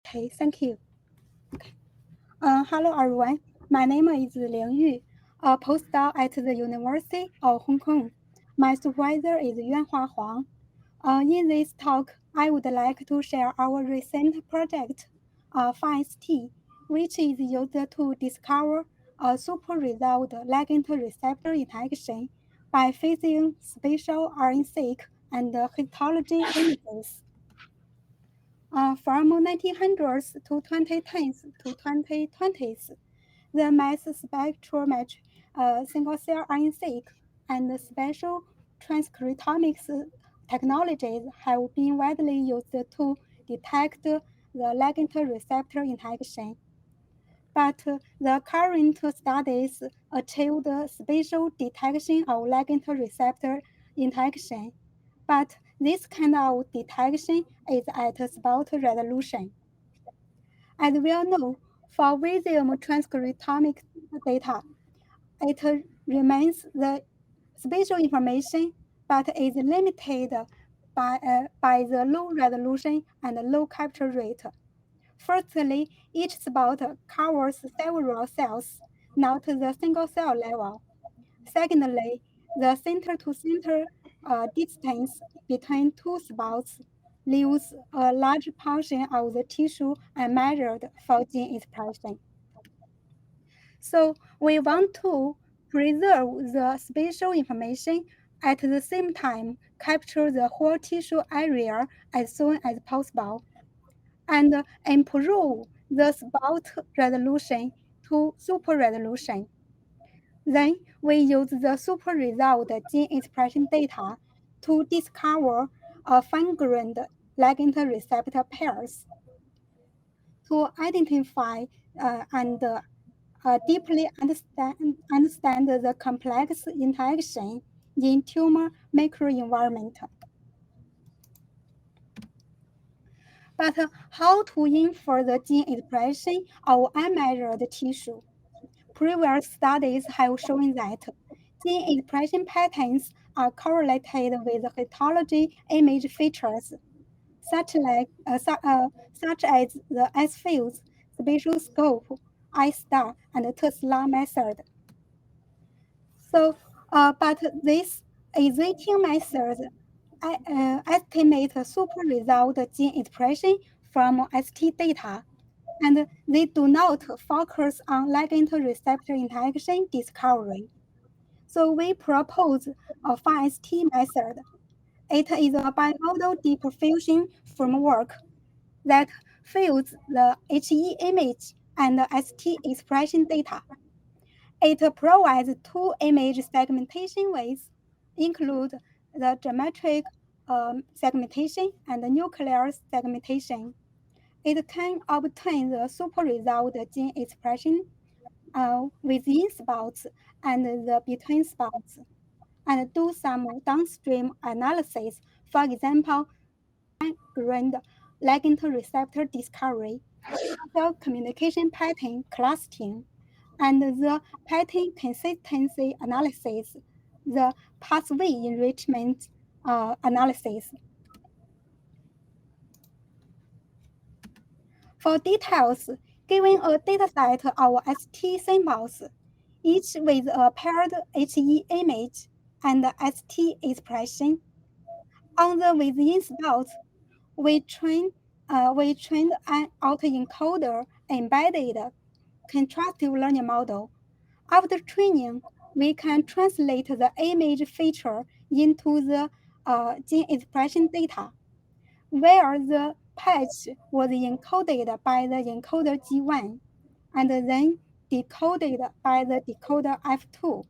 Okay, thank you. Okay. Hello everyone. My name is Lingyu, a postdoc at the University of Hong Kong. My supervisor is Yuanhua Huang. In this talk, I would like to share our recent project, FineST, which is used to discover a super-resolved ligand-receptor interaction by fusing spatial RNA-seq and histology images. From 1900s to 2010s to 2020s, the mass spectrometry, single-cell RNA-seq, and spatial transcriptomics technologies have been widely used to detect the ligand-receptor interaction. But the current studies achieve the spatial detection of ligand-receptor interaction. But this kind of detection is at spot resolution. As we all know, for Visium transcriptomic data, it remains the spatial information, but is limited by the low resolution and low capture rate. Firstly, each spot covers several cells, not the single cell level. Secondly, the center-to-center distance between two spots leaves a large portion of the tissue unmeasured for gene expression. So we want to preserve the spatial information at the same time capture the whole tissue area as soon as possible and improve the spot resolution to super resolution. Then we use the super resolved gene expression data to discover fine-grained ligand-receptor pairs to identify and deeply understand the complex interaction in tumor microenvironment. But how to infer the gene expression of unmeasured tissue? Previous studies have shown that gene expression patterns are correlated with histology image features, such as the S-fields, spatial scope, I-star, and Tesla method. So, but these existing methods estimate super resolved gene expression from ST data, and they do not focus on ligand-receptor interaction discovery. So we propose a FineST method. It is a bimodal deep fusion framework that fuse the HE image and ST expression data. It provides two image segmentation ways, include the geometric segmentation and the nuclear segmentation. It can obtain the super resolved gene expression within spots and the between spots, and do some downstream analysis, for example, fine-grained ligand receptor discovery, spatial communication pattern clustering, and the pattern consistency analysis, the pathway enrichment analysis. For details, given a dataset of ST symbols, each with a paired HE image and ST expression, on the within spots, we trained an autoencoder embedded contrastive learning model. After training, we can translate the image feature into the gene expression data, where the patch was encoded by the encoder G1 and then decoded by the decoder F2,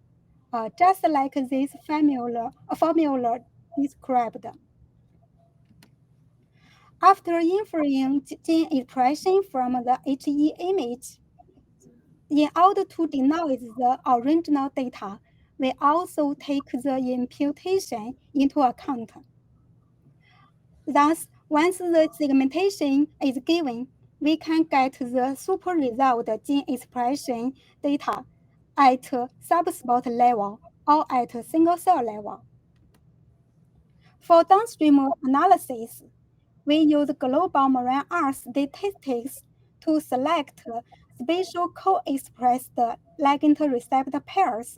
just like this formula described. After inferring gene expression from the HE image, in order to denoise the original data, we also take the imputation into account. Thus, once the segmentation is given, we can get the super resolved gene expression data at subspot level or at single cell level. For downstream analysis, we use global marine R statistics to select spatial co-expressed ligand-receptor pairs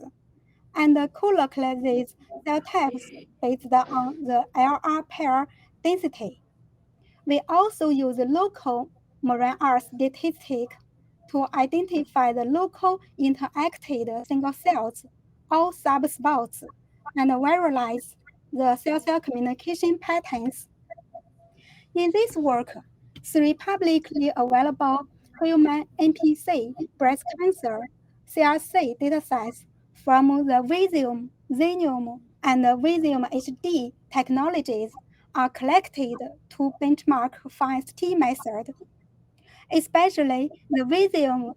and co-localize these cell types based on the LR pair density. We also use local marine R statistic to identify the local interacted single cells or subspots and visualize the cell-cell communication patterns. In this work, three publicly available human NPC breast cancer CRC datasets from the Visium, Xenium, and Visium HD technologies are collected to benchmark FineST method. Especially the Visium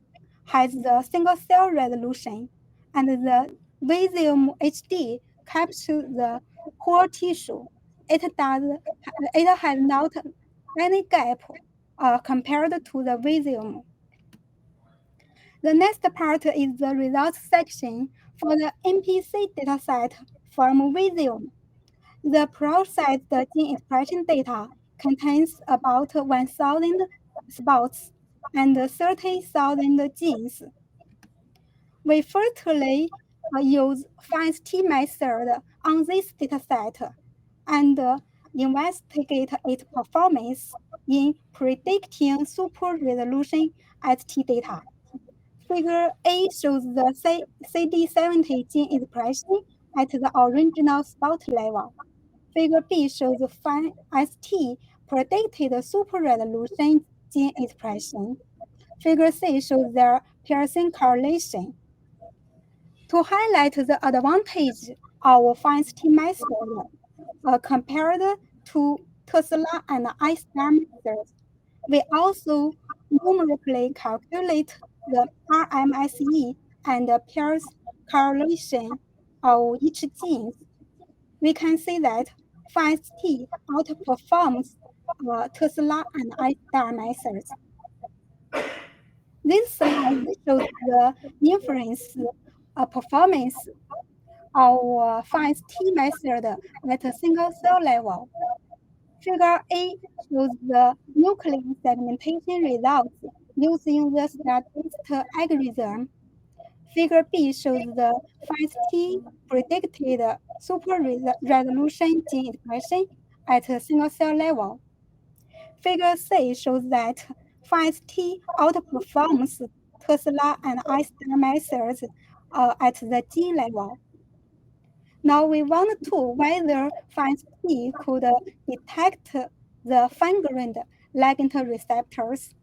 has the single cell resolution, and the Visium HD captures the whole tissue. It has not any gap compared to the Visium. The next part is the results section for the NPC dataset from Visium. The processed gene expression data contains about 1,000 spots and 30,000 genes. We firstly use FineST method on this dataset and investigate its performance in predicting super resolution ST data. Figure A shows the CD70 gene expression at the original spot level. Figure B shows FineST predicted super resolution gene expression. Figure C shows their Pearson correlation. To highlight the advantage of FineST method compared to Tesla and ISMB methods, we also numerically calculate the RMSE and the pairs correlation of each gene. We can see that FineST outperforms Tesla and ISTAR methods. This slide shows the inference performance of FineST method at a single cell level. Figure A shows the nuclear segmentation results using the statistical algorithm. Figure B shows the FineST predicted super resolution gene expression at a single cell level. Figure C shows that FineST outperforms Tesla and ISTAR methods at the gene level. Now we want to whether FineST could detect the fine-grained ligand receptors.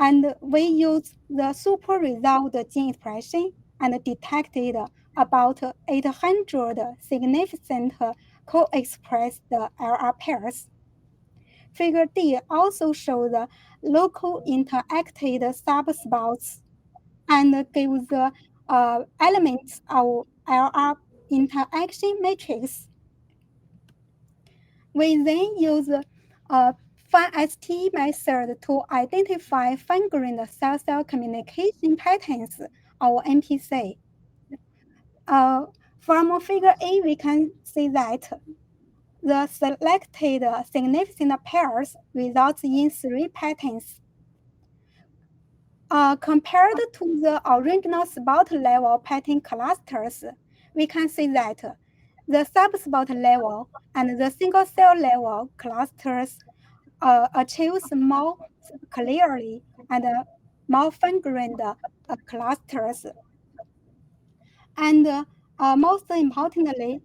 And we use the super resolved gene expression and detected about 800 significant co-expressed LR pairs. Figure D also shows the local interacted subspots and gives the elements of LR interaction matrix. We then use FineST method to identify fine-grained cell-cell communication patterns, or NPC. From figure A, we can see that the selected significant pairs results in three patterns. Compared to the original spot level pattern clusters, we can see that the subspot level and the single cell level clusters achieves more clearly and more fine-grained clusters. And most importantly,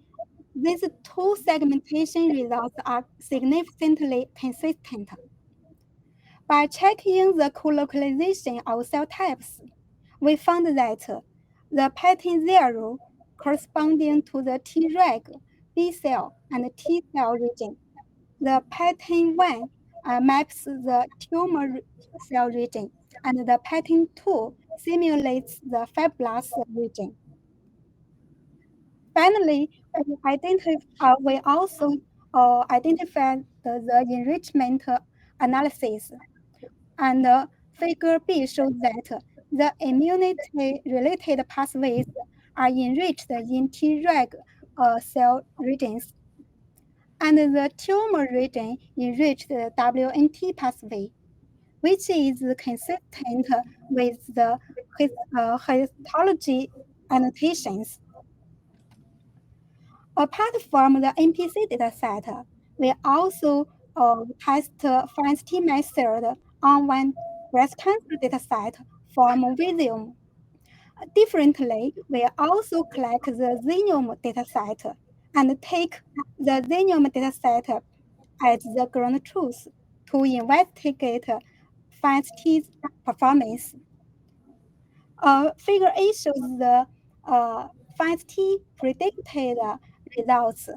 these two segmentation results are significantly consistent. By checking the co-localization of cell types, we found that the pattern 0 corresponding to the Treg, B cell, and T cell region. The pattern 1 maps the tumor cell region, and the pattern 2 simulates the fibrous region. Finally, we also identified the enrichment analysis. And figure B shows that the immunity-related pathways are enriched in Treg cell regions. and the tumor region enriched WNT pathway, which is consistent with the histology annotations. Apart from the NPC dataset, we also test FineST method on one breast cancer dataset from Visium. Differently, we also collect the Xenium dataset and take the Xenium dataset as the ground truth to investigate FineST's performance. Figure A shows the FineST predicted results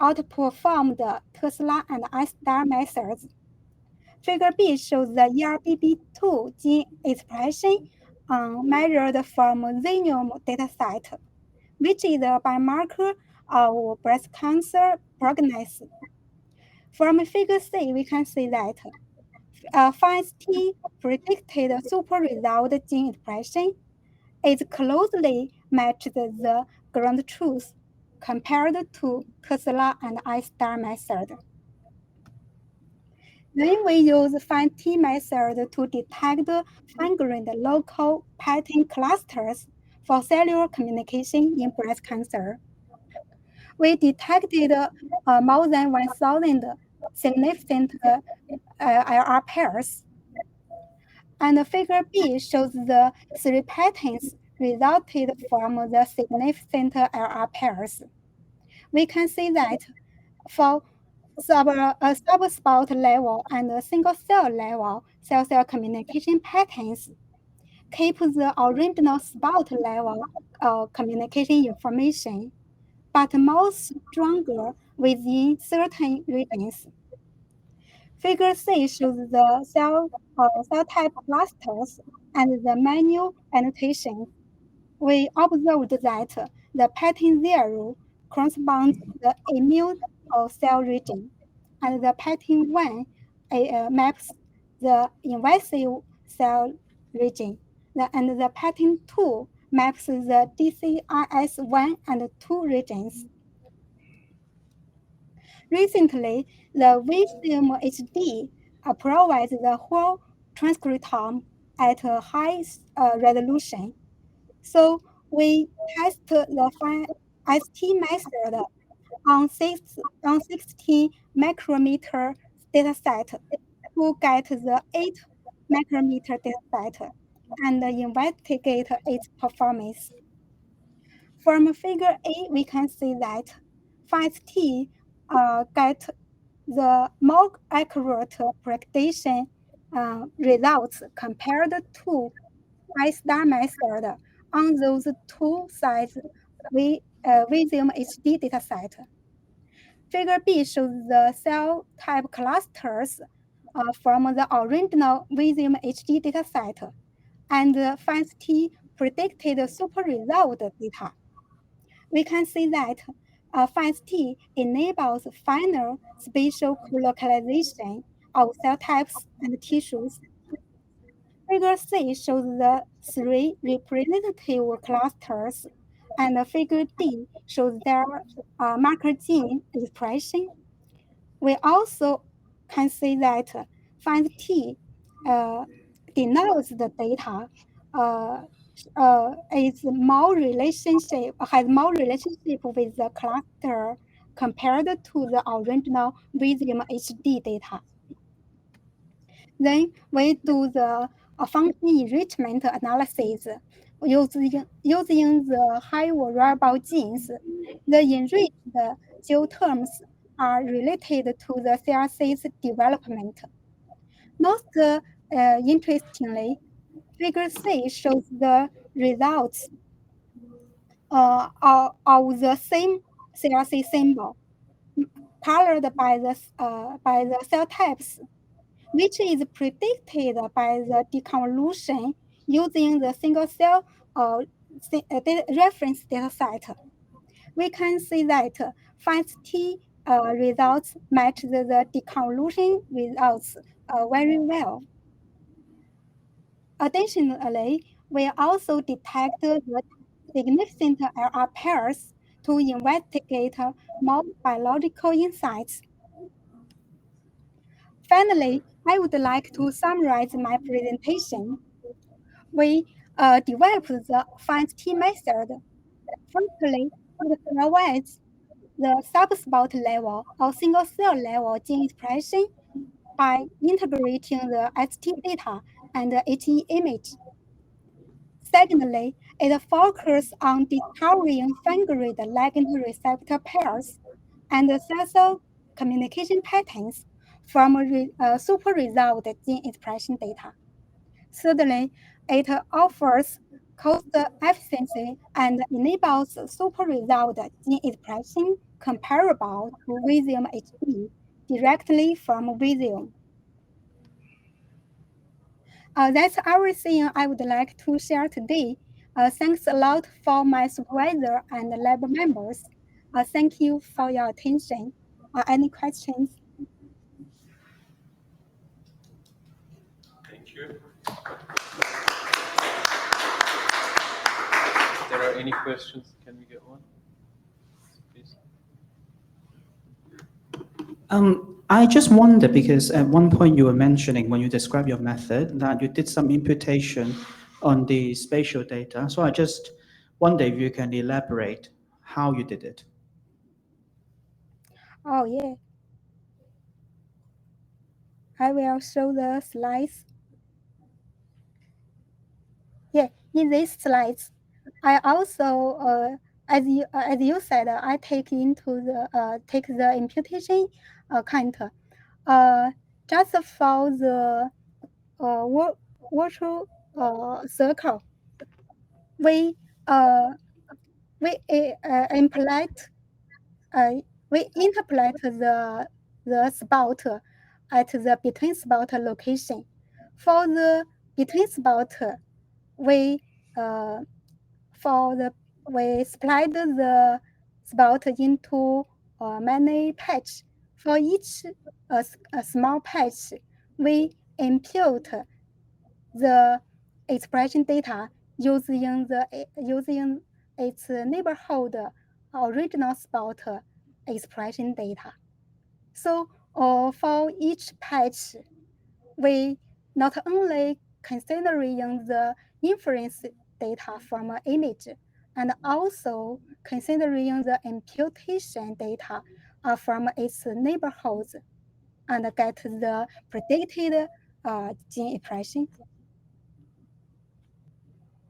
outperformed Tesla and I-star methods. Figure B shows the ERBB2 gene expression measured from Xenium dataset, which is a biomarker of breast cancer prognosis. From Figure C, we can see that FineST predicted super result gene expression is closely matched the ground truth compared to Tesla and I-star method. Then we use FineT method to detect fine-grained local pattern clusters for cellular communication in breast cancer. We detected more than 1,000 significant LR pairs. And Figure B shows the 3 patterns resulted from the significant LR pairs. We can see that for subspot level and single cell level cell-cell communication patterns keep the original spot level communication information, but more stronger within certain regions. Figure C shows the cell type clusters and the menu annotations. We observed that the pattern 0 corresponds to the immune cell region, and the pattern 1 maps the invasive cell region, and the pattern 2 maps the DCIS1 and 2 regions. Recently, the Visium HD provides the whole transcriptome at a high resolution. So we test the FineST method on 60 micrometer dataset to get the 8 micrometer dataset and investigate its performance. From Figure A, we can see that FineST get the more accurate prediction results compared to I-star method on those 2 sites Visium HD dataset. Figure B shows the cell type clusters from the original Visium HD dataset, and FineST predicted super result data. We can see that FineST enables final spatial localization of cell types and tissues. Figure C shows the 3 representative clusters, and Figure D shows their marker gene expression. We also can see that FineST denotes the data has more relationship with the cluster compared to the original Visium HD data. Then we do the function enrichment analysis using the high variable genes. The enriched gel terms are related to the CRC's development. Most interestingly, Figure C shows the results of the same CRC symbol, colored by the cell types, which is predicted by the deconvolution using the single cell reference dataset. We can see that FineST results match the deconvolution results very well. Additionally, we also detect the significant LR pairs to investigate more biological insights. Finally, I would like to summarize my presentation. We developed the FineST method. Firstly, it provides the subspot level or single cell level gene expression by integrating the ST data and the HE image. Secondly, it focuses on discovering fingered ligand-receptor pairs and cell communication patterns from super-resolved gene expression data. Thirdly, it offers cost efficiency and enables super-resolved gene expression comparable to Visium HD directly from Visium. That's everything I would like to share today. Thanks a lot for my supervisor and lab members. Thank you for your attention. Any questions? Thank you. If there are any questions, can we get one? Please. I just wonder, because at one point you were mentioning when you described your method that you did some imputation on the spatial data. So I just wonder if you can elaborate how you did it. Oh, yeah. I will show the slides. Yeah, in these slides, I also, as you said, I take the imputation count. Just for the virtual circle, we implement we interpolate the spot at the between spot location. For the between spot, we we split the spot into many patches. For each a small patch, we impute the expression data using its neighborhood original spot expression data. So for each patch, we not only considering the inference data from an image, and also considering the imputation data from its neighborhoods, and get the predicted gene expression.